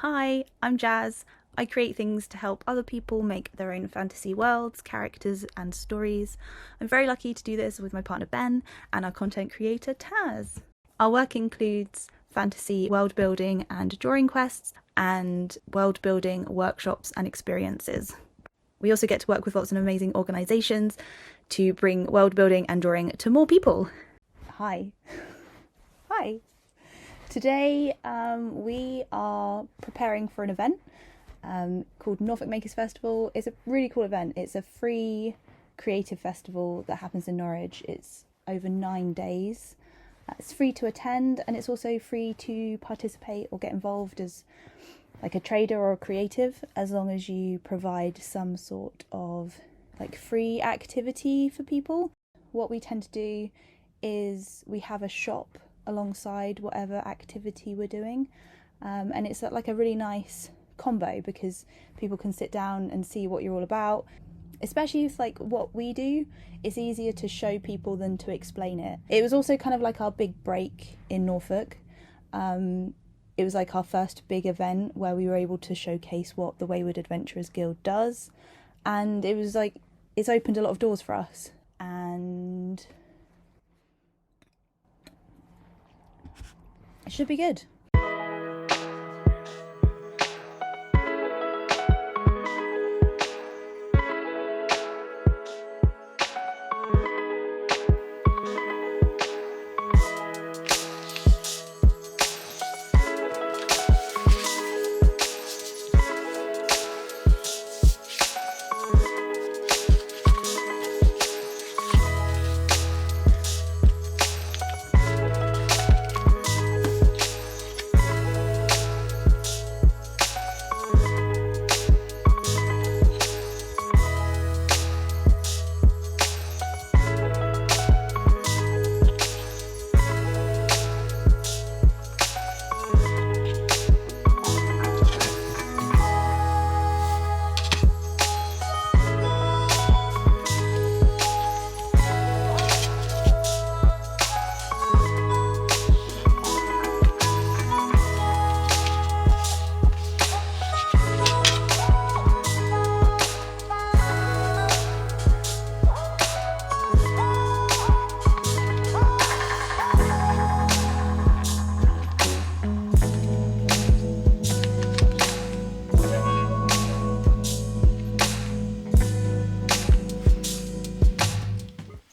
Hi, I'm Jazz. I create things to help other people make their own fantasy worlds, characters, and stories. I'm very lucky to do this with my partner Ben and our content creator Taz. Our work includes fantasy world building and drawing quests, and world building workshops and experiences. We also get to work with lots of amazing organisations to bring world building and drawing to more people. Hi. Hi. Today we are preparing for an event called Norfolk Makers Festival. It's a really cool event. It's a free creative festival that happens in Norwich. It's over 9 days. It's free to attend, and it's also free to participate or get involved as like a trader or a creative, as long as you provide some sort of like free activity for people. What we tend to do is we have a shop alongside whatever activity we're doing, and it's like a really nice combo because people can sit down and see what you're all about. Especially if like what we do, it's easier to show people than to explain it. It was also kind of like our big break in Norfolk. It was like our first big event where we were able to showcase what the Wayward Adventurers Guild does, and it was like it's opened a lot of doors for us, and it should be good.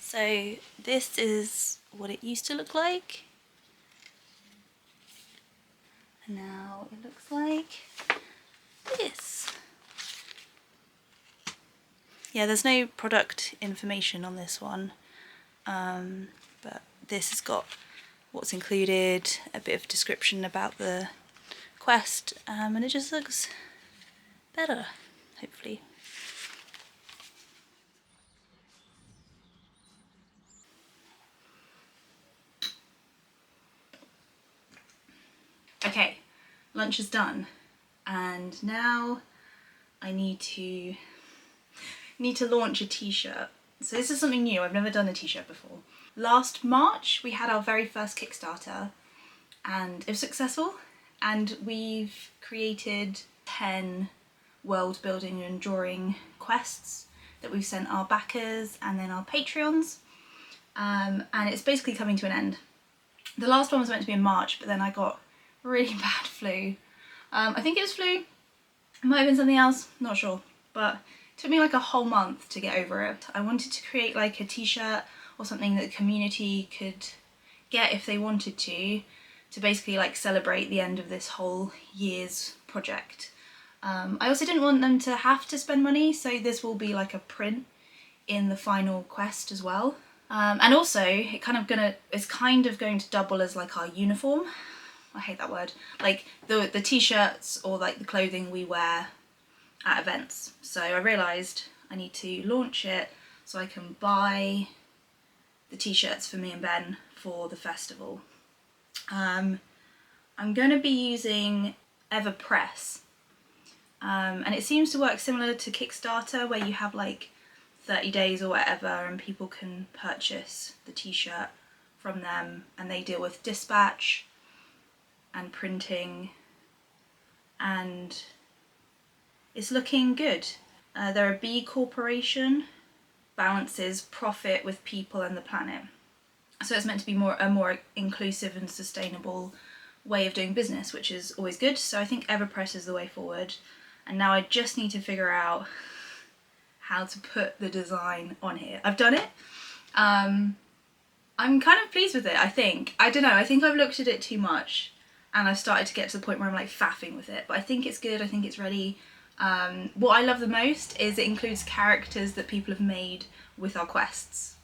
So this is what it used to look like, and now it looks like this. Yeah, there's no product information on this one, but this has got what's included, a bit of description about the quest, and it just looks better, hopefully. Okay, lunch is done, and now I need to launch a t-shirt. So this is something new. I've never done a t-shirt before. Last March we had our very first Kickstarter, and it was successful, and we've created 10 world building and drawing quests that we've sent our backers and then our Patreons, and it's basically coming to an end. The last one was meant to be in March, but then I got really bad flu. I think it was flu, it might have been something else, not sure, but it took me like a whole month to get over it. I wanted to create like a t-shirt or something that the community could get if they wanted to basically like celebrate the end of this whole year's project. I also didn't want them to have to spend money, so this will be like a print in the final quest as well. And also it's kind of going to double as like our uniform. I hate that word. Like the t-shirts or like the clothing we wear at events. So I realised I need to launch it so I can buy the t-shirts for me and Ben for the festival. I'm going to be using Everpress, and it seems to work similar to Kickstarter, where you have like 30 days or whatever and people can purchase the t-shirt from them, and they deal with dispatch and printing and it's looking good. They're a B corporation, balances profit with people and the planet. So it's meant to be a more inclusive and sustainable way of doing business, which is always good. So I think Everpress is the way forward. And now I just need to figure out how to put the design on here. I've done it. I'm kind of pleased with it, I think. I don't know, I think I've looked at it too much and I've started to get to the point where I'm like faffing with it. But I think it's good, I think it's ready. What I love the most is it includes characters that people have made with our quests.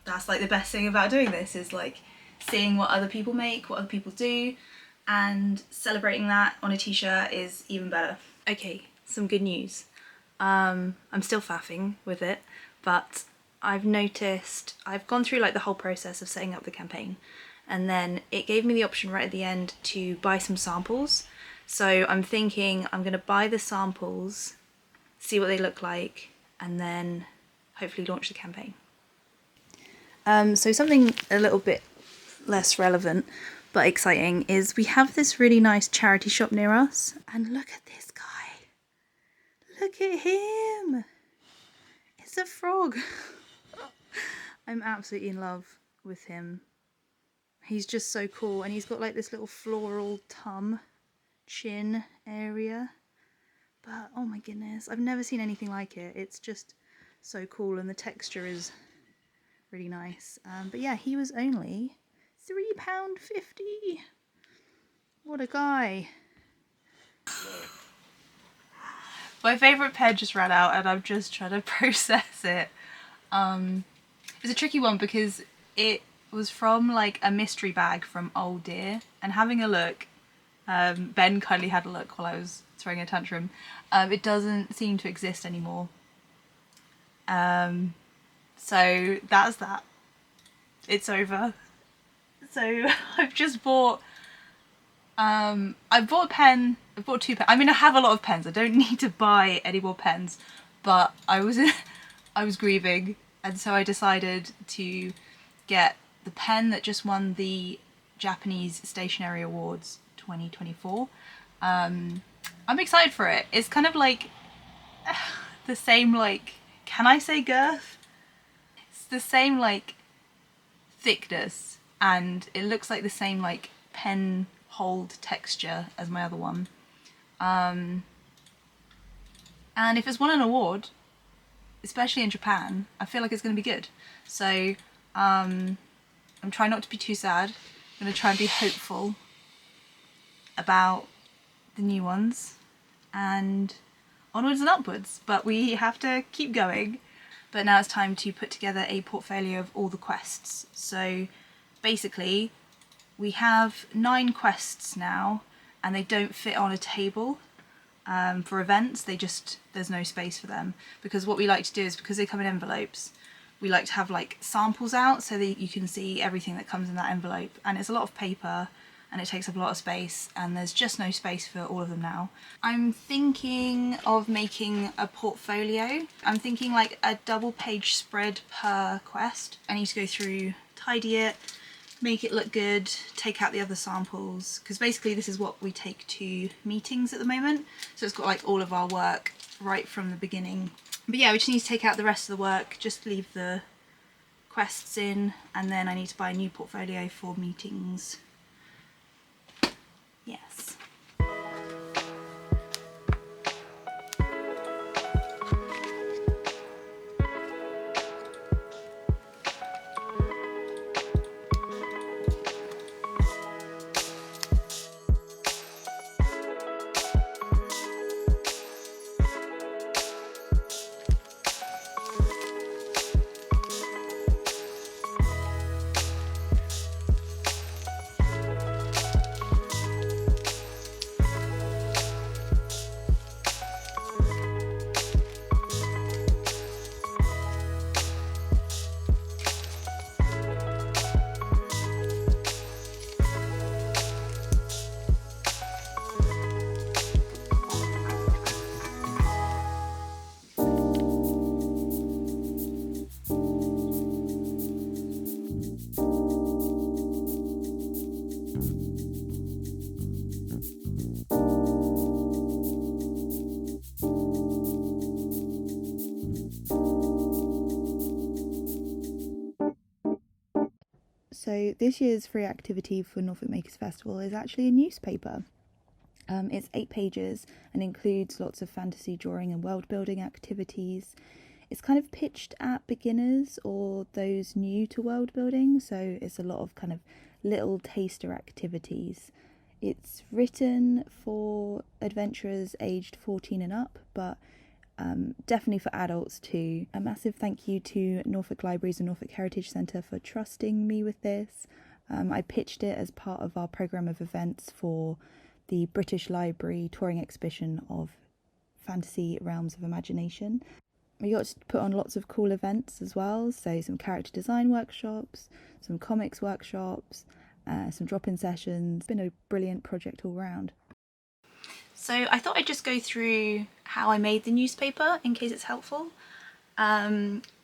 That's like the best thing about doing this, is like seeing what other people make, what other people do, and celebrating that on a t-shirt is even better. Okay, some good news. I'm still faffing with it, but I've noticed, I've gone through like the whole process of setting up the campaign, and then it gave me the option right at the end to buy some samples. So I'm thinking I'm gonna buy the samples, see what they look like, and then hopefully launch the campaign. So something a little bit less relevant but exciting is we have this really nice charity shop near us, and look at this guy. Look at him. It's a frog. I'm absolutely in love with him. He's just so cool, and he's got like this little floral chin area. But oh my goodness, I've never seen anything like it. It's just so cool, and the texture is really nice. But yeah, he was only £3.50. What a guy. My favourite pen just ran out and I'm just trying to process it. It's a tricky one because it was from like a mystery bag from Old Dear, and having a look, Ben kindly had a look while I was throwing a tantrum, it doesn't seem to exist anymore. So that's that. It's over. So I've just bought, I bought a pen, I bought 2 pens. I mean, I have a lot of pens. I don't need to buy any more pens, but I was grieving, and so I decided to get the pen that just won the Japanese Stationery Awards 2024. I'm excited for it. It's kind of like the same, like, can I say girth? It's the same like thickness, and it looks like the same like pen hold texture as my other one. And if it's won an award, especially in Japan, I feel like it's going to be good. So I'm trying not to be too sad. I'm going to try and be hopeful about the new ones, and onwards and upwards. But we have to keep going. But now it's time to put together a portfolio of all the quests. So basically we have 9 quests now, and they don't fit on a table for events. There's no space for them, because what we like to do is, because they come in envelopes, we like to have like samples out so that you can see everything that comes in that envelope, and it's a lot of paper and it takes up a lot of space, and there's just no space for all of them now. I'm thinking of making a portfolio. I'm thinking like a double-page spread per quest. I need to go through, tidy it, make it look good, take out the other samples, because basically this is what we take to meetings at the moment. So it's got like all of our work right from the beginning. But yeah, we just need to take out the rest of the work, just leave the quests in, and then I need to buy a new portfolio for meetings. Yes. So this year's free activity for Norfolk Makers Festival is actually a newspaper. It's 8 pages and includes lots of fantasy drawing and world building activities. It's kind of pitched at beginners or those new to world building, so it's a lot of kind of little taster activities. It's written for adventurers aged 14 and up, but definitely for adults too. A massive thank you to Norfolk Libraries and Norfolk Heritage Centre for trusting me with this. I pitched it as part of our programme of events for the British Library touring exhibition of Fantasy Realms of Imagination. We got to put on lots of cool events as well, so some character design workshops, some comics workshops, some drop-in sessions. It's been a brilliant project all round. So I thought I'd just go through how I made the newspaper in case it's helpful.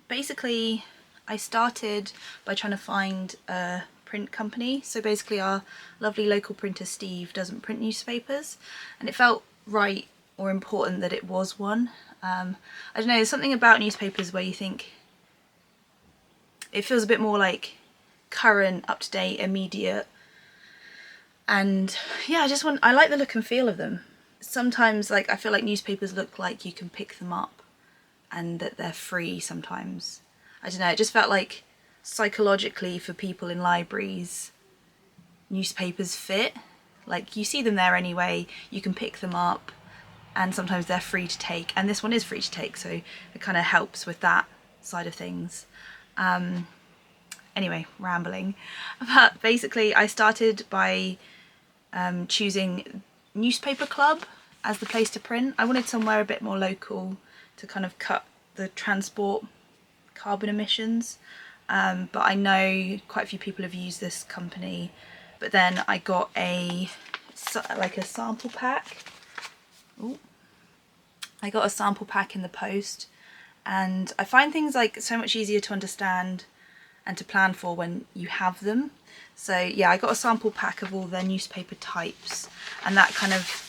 Basically, I started by trying to find a print company. So basically our lovely local printer Steve doesn't print newspapers, and it felt right or important that it was one. I don't know, there's something about newspapers where you think it feels a bit more like current, up-to-date, immediate, and yeah, I like the look and feel of them. Sometimes I feel like newspapers look like you can pick them up and that they're free sometimes. I don't know, it just felt like psychologically for people in libraries, newspapers fit. Like you see them there anyway, you can pick them up, and sometimes they're free to take, and this one is free to take, so it kind of helps with that side of things. Anyway, rambling. But basically I started by choosing newspaper club as the place to print. I wanted somewhere a bit more local to kind of cut the transport carbon emissions, but I know quite a few people have used this company. But then I got a sample pack. I got a sample pack in the post, and I find things so much easier to understand and to plan for when you have them. So yeah, I got a sample pack of all their newspaper types, and that kind of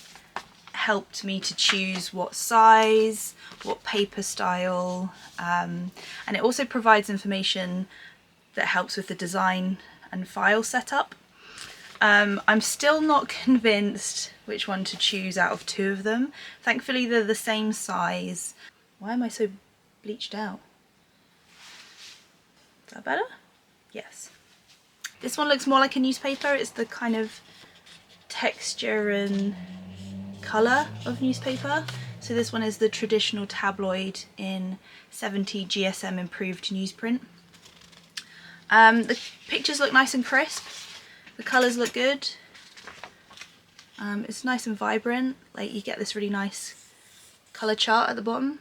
helped me to choose what size, what paper style, and it also provides information that helps with the design and file setup. I'm still not convinced which one to choose out of 2 of them. Thankfully they're the same size. Why am I so bleached out? Is that better? Yes. This one looks more like a newspaper. It's the kind of texture and colour of newspaper. So this one is the traditional tabloid in 70 GSM improved newsprint. The pictures look nice and crisp. The colours look good. It's nice and vibrant. You get this really nice colour chart at the bottom.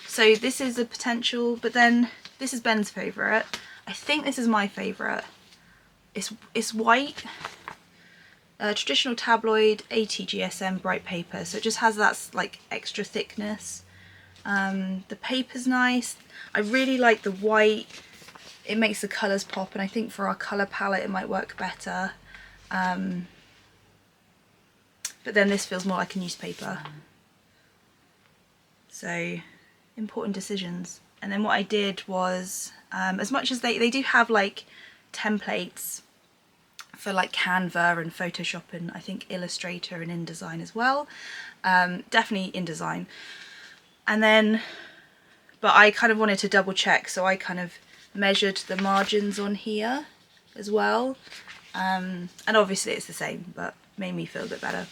So this is a potential, but then this is Ben's favourite. I think this is my favourite. It's white, traditional tabloid, 80 GSM bright paper, so it just has that extra thickness. The paper's nice. I really like the white. It makes the colours pop, and I think for our colour palette it might work better. But then this feels more like a newspaper. So, important decisions. And then what I did was, as much as they do have templates for Canva and Photoshop and I think Illustrator and InDesign as well, definitely InDesign. And then, but I kind of wanted to double check, so I kind of measured the margins on here as well, and obviously it's the same, but made me feel a bit better.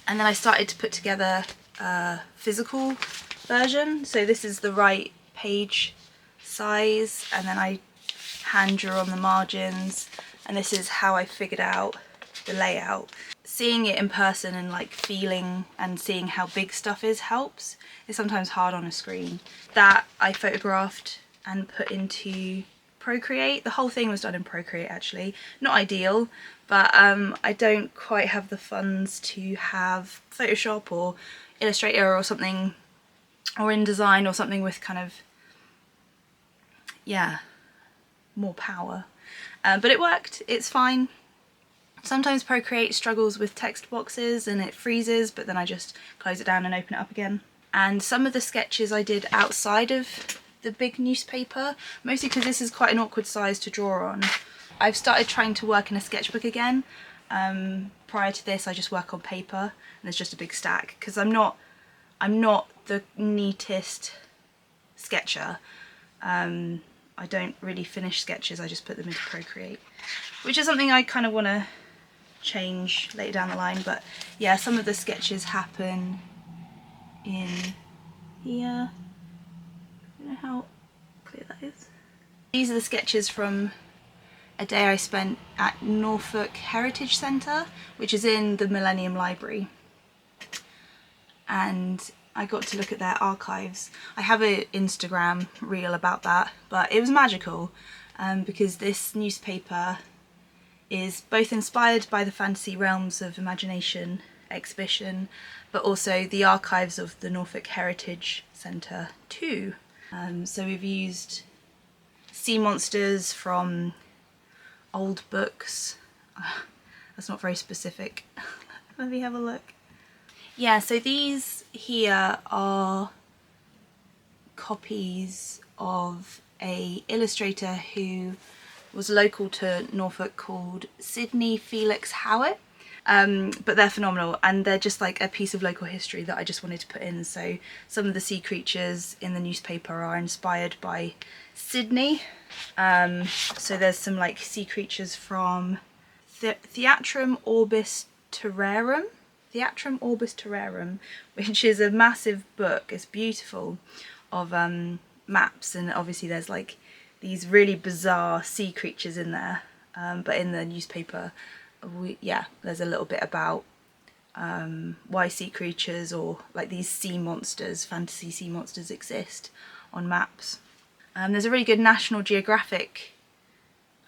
And then I started to put together a physical version. So this is the right page size, and then I hand drew on the margins, and this is how I figured out the layout. Seeing it in person and feeling and seeing how big stuff is helps. It's sometimes hard on a screen. That I photographed and put into Procreate. The whole thing was done in Procreate actually. Not ideal, but I don't quite have the funds to have Photoshop or Illustrator or something, or InDesign or something with kind of, yeah, more power. But it worked, it's fine. Sometimes Procreate struggles with text boxes and it freezes, but then I just close it down and open it up again. And some of the sketches I did outside of the big newspaper, mostly because this is quite an awkward size to draw on. I've started trying to work in a sketchbook again. Prior to this I just work on paper and there's just a big stack because I'm not the neatest sketcher. I don't really finish sketches, I just put them into Procreate, which is something I kind of want to change later down the line. But yeah, some of the sketches happen in here. I don't know how clear that is. These are the sketches from a day I spent at Norfolk Heritage Centre, which is in the Millennium Library, and I got to look at their archives. I have an Instagram reel about that, but it was magical because this newspaper is both inspired by the Fantasy Realms of Imagination exhibition, but also the archives of the Norfolk Heritage Centre too. So we've used sea monsters from old books. That's not very specific. Let me have a look. Yeah, so these here are copies of a illustrator who was local to Norfolk called Sydney Felix Howitt. But they're phenomenal and they're just like a piece of local history that I just wanted to put in. So some of the sea creatures in the newspaper are inspired by Sydney. So there's some like sea creatures from Theatrum Orbis Terrarum, which is a massive book. It's beautiful, of maps, and obviously there's like these really bizarre sea creatures in there. But in the newspaper, there's a little bit about why sea creatures or like these sea monsters, fantasy sea monsters, exist on maps. There's a really good National Geographic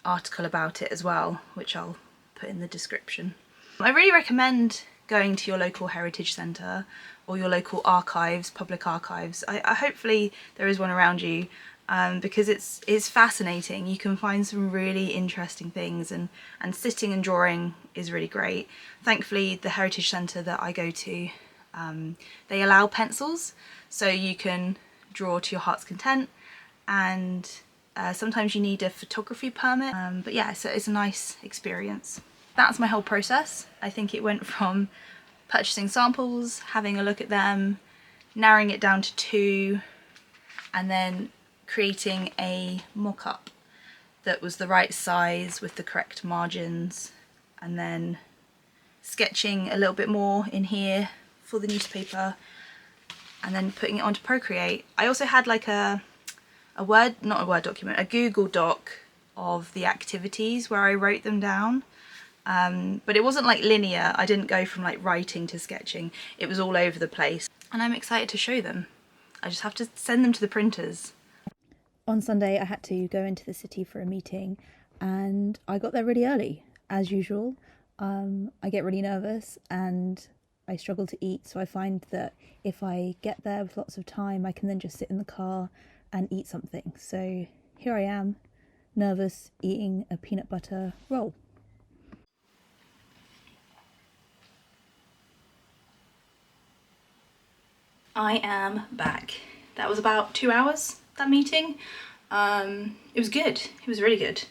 article about it as well, which I'll put in the description. I really recommend going to your local heritage centre or your local archives, public archives. I hopefully there is one around you, because it's fascinating. You can find some really interesting things, and sitting and drawing is really great. Thankfully the heritage centre that I go to, they allow pencils, so you can draw to your heart's content, and sometimes you need a photography permit, but yeah, so it's a nice experience. That's my whole process. I think it went from purchasing samples, having a look at them, narrowing it down to 2, and then creating a mock-up that was the right size with the correct margins, and then sketching a little bit more in here for the newspaper, and then putting it onto Procreate. I also had like a Google Doc of the activities where I wrote them down. But it wasn't like linear. I didn't go from like writing to sketching. It was all over the place, and I'm excited to show them. I just have to send them to the printers. On Sunday I had to go into the city for a meeting, and I got there really early, as usual. I get really nervous and I struggle to eat, so I find that if I get there with lots of time, I can then just sit in the car and eat something. So here I am, nervous, eating a peanut butter roll. I am back. That was about 2 hours, that meeting. It was good. It was really good.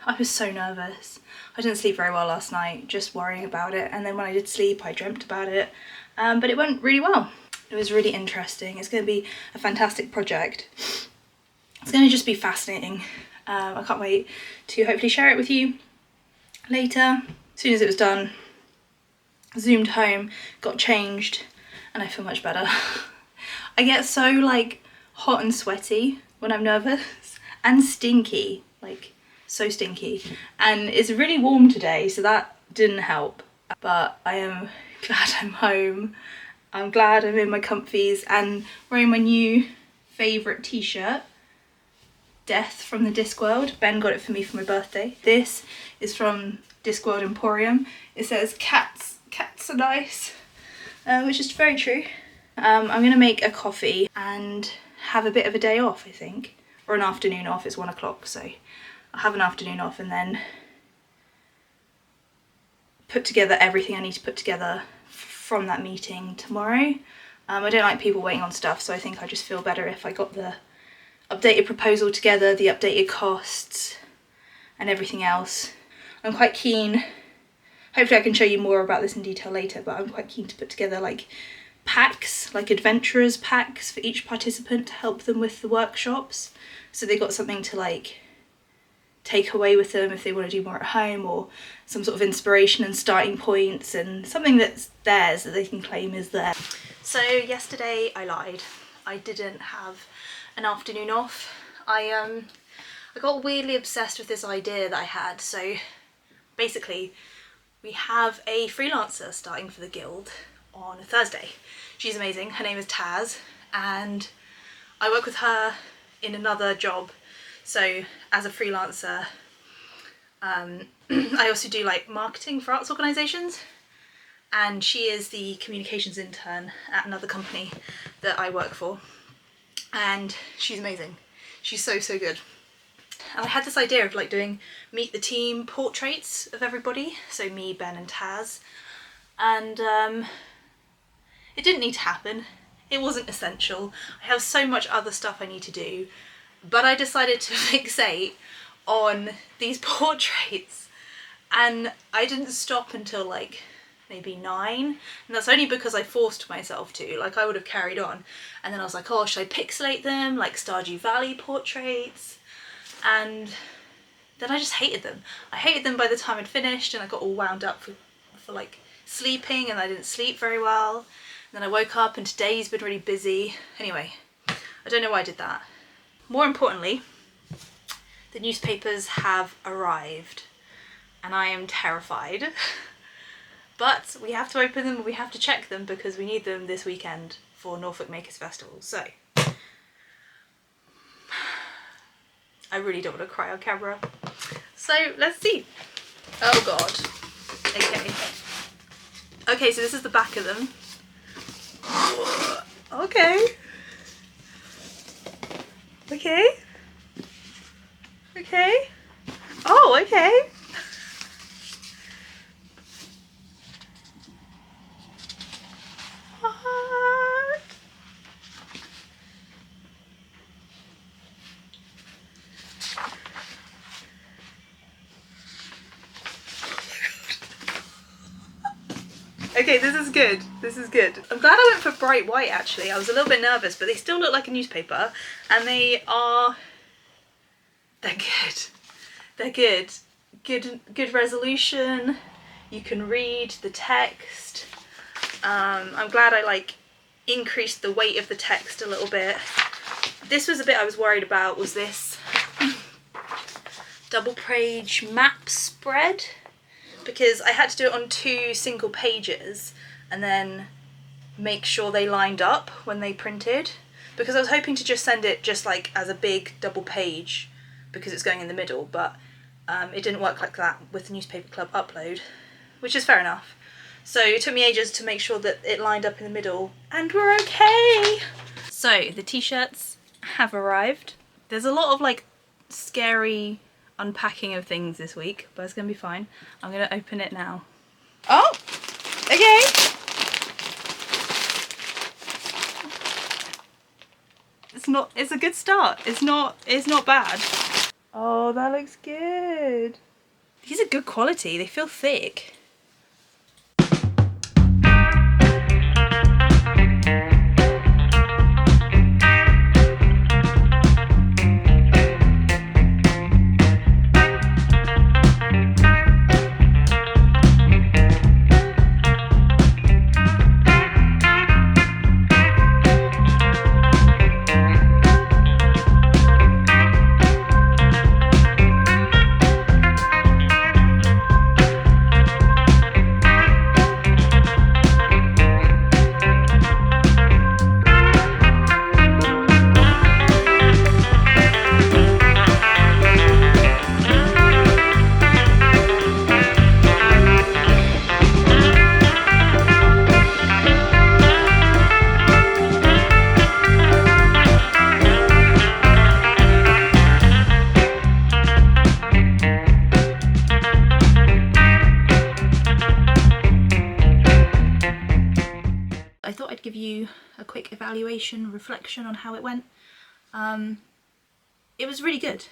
I was so nervous. I didn't sleep very well last night, just worrying about it. And then when I did sleep, I dreamt about it. But it went really well. It was really interesting. It's going to be a fantastic project. It's going to just be fascinating. I can't wait to hopefully share it with you later. As soon as it was done, zoomed home, got changed, and I feel much better. I get so like hot and sweaty when I'm nervous, and stinky, like so stinky, and it's really warm today, so that didn't help. But I am glad I'm home. I'm glad I'm in my comfies and wearing my new favourite t-shirt, Death from the Discworld. Ben got it for me for my birthday. This is from Discworld Emporium. It says cats are nice, which is very true. I'm gonna make a coffee and have a bit of a day off, I think, or an afternoon off. It's 1 o'clock, so I'll have an afternoon off and then put together everything I need to put together from that meeting tomorrow. I don't like people waiting on stuff, so I think I just feel better if I got the updated proposal together, the updated costs and everything else. I'm quite keen, hopefully I can show you more about this in detail later, but I'm quite keen to put together like packs, like adventurers packs for each participant to help them with the workshops. So they got something to like take away with them if they want to do more at home, or some sort of inspiration and starting points, and something that's theirs that they can claim is theirs. So yesterday I lied. I didn't have an afternoon off. I got weirdly obsessed with this idea that I had. So basically we have a freelancer starting for the guild on a Thursday. She's amazing. Her name is Taz, and I work with her in another job. So as a freelancer, I also do like marketing for arts organisations, and she is the communications intern at another company that I work for, and she's amazing. She's so good. And I had this idea of like doing meet the team portraits of everybody, so me, Ben and Taz, and it didn't need to happen. It wasn't essential. I have so much other stuff I need to do, but I decided to fixate on these portraits, and I didn't stop until like maybe 9, and that's only because I forced myself to. Like, I would have carried on, and then I was like, oh, should I pixelate them like Stardew Valley portraits? And then I just hated them. I hated them by the time I'd finished, and I got all wound up for like sleeping, and I didn't sleep very well. And then I woke up and today's been really busy. Anyway, I don't know why I did that. More importantly, the newspapers have arrived and I am terrified. But we have to open them and we have to check them because we need them this weekend for Norfolk Makers Festival. So I really don't want to cry on camera. So let's see. Oh God. Okay. Okay, so this is the back of them. Okay. Okay. Okay. Oh, okay. What? Okay, this is good. This is good. I'm glad I went for bright white actually. I was a little bit nervous, but they still look like a newspaper, and they're good. They're good. Good resolution. You can read the text. I'm glad I like increased the weight of the text a little bit. This was a bit I was worried about, was this double page map spread, because I had to do it on 2 single pages and then make sure they lined up when they printed, because I was hoping to just send it just like as a big double page because it's going in the middle, but it didn't work like that with the Newspaper Club upload, which is fair enough. So it took me ages to make sure that it lined up in the middle, and we're okay. So the t-shirts have arrived. There's a lot of like scary unpacking of things this week, but it's gonna be fine. I'm gonna open it now. Oh, okay. It's a good start. It's not bad. Oh, that looks good. These are good quality. They feel thick. I thought I'd give you a quick evaluation, reflection on how it went. it was really good.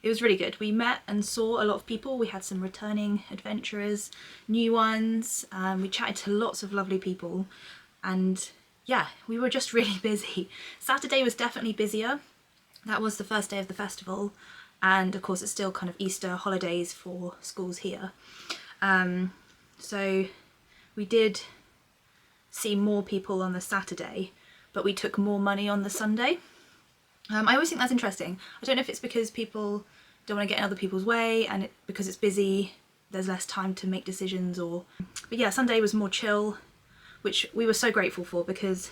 It was really good. We met and saw a lot of people. We had some returning adventurers, new ones. We chatted to lots of lovely people, and yeah, we were just really busy. Saturday was definitely busier. That was the first day of the festival, and of course it's still kind of Easter holidays for schools here. So we did see more people on the Saturday, but we took more money on the Sunday. I always think that's interesting. I don't know if it's because people don't want to get in other people's way, and because it's busy there's less time to make decisions, but yeah, Sunday was more chill, which we were so grateful for, because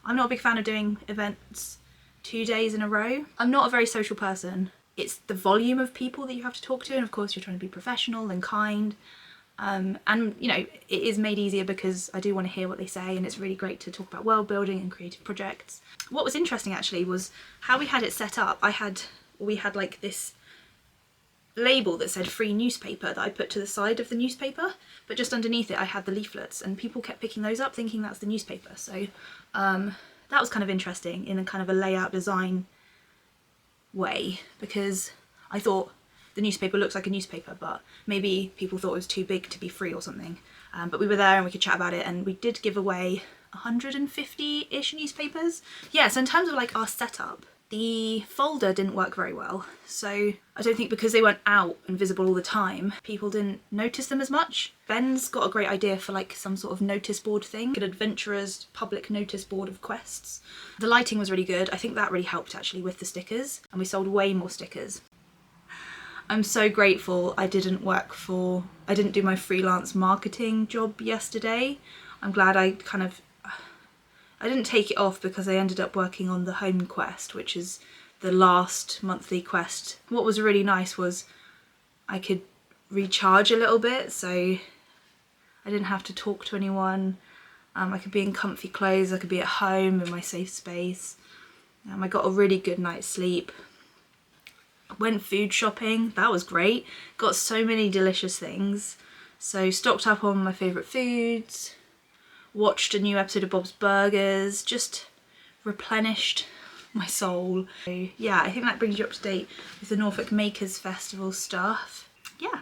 I'm not a big fan of doing events 2 days in a row. I'm not a very social person. It's the volume of people that you have to talk to, and of course you're trying to be professional and kind, and you know, it is made easier because I do want to hear what they say, and it's really great to talk about world building and creative projects. What was interesting actually was how we had it set up. We had like this label that said free newspaper that I put to the side of the newspaper, but just underneath it I had the leaflets, and people kept picking those up thinking that's the newspaper. So that was kind of interesting in a kind of a layout design way, because I thought the newspaper looks like a newspaper, but maybe people thought it was too big to be free or something. But we were there and we could chat about it, and we did give away 150-ish newspapers. Yeah, so in terms of like our setup, the folder didn't work very well. So I don't think because they weren't out and visible all the time, people didn't notice them as much. Ben's got a great idea for like some sort of notice board thing, an adventurer's public notice board of quests. The lighting was really good. I think that really helped actually with the stickers, and we sold way more stickers. I'm so grateful I didn't do my freelance marketing job yesterday. I'm glad I didn't take it off, because I ended up working on the home quest, which is the last monthly quest. What was really nice was I could recharge a little bit, so I didn't have to talk to anyone. I could be in comfy clothes, I could be at home in my safe space. I got a really good night's sleep. I went food shopping, that was great. Got so many delicious things. So stocked up on my favourite foods. Watched a new episode of Bob's Burgers, just replenished my soul. So yeah, I think that brings you up to date with the Norfolk Makers Festival stuff. Yeah,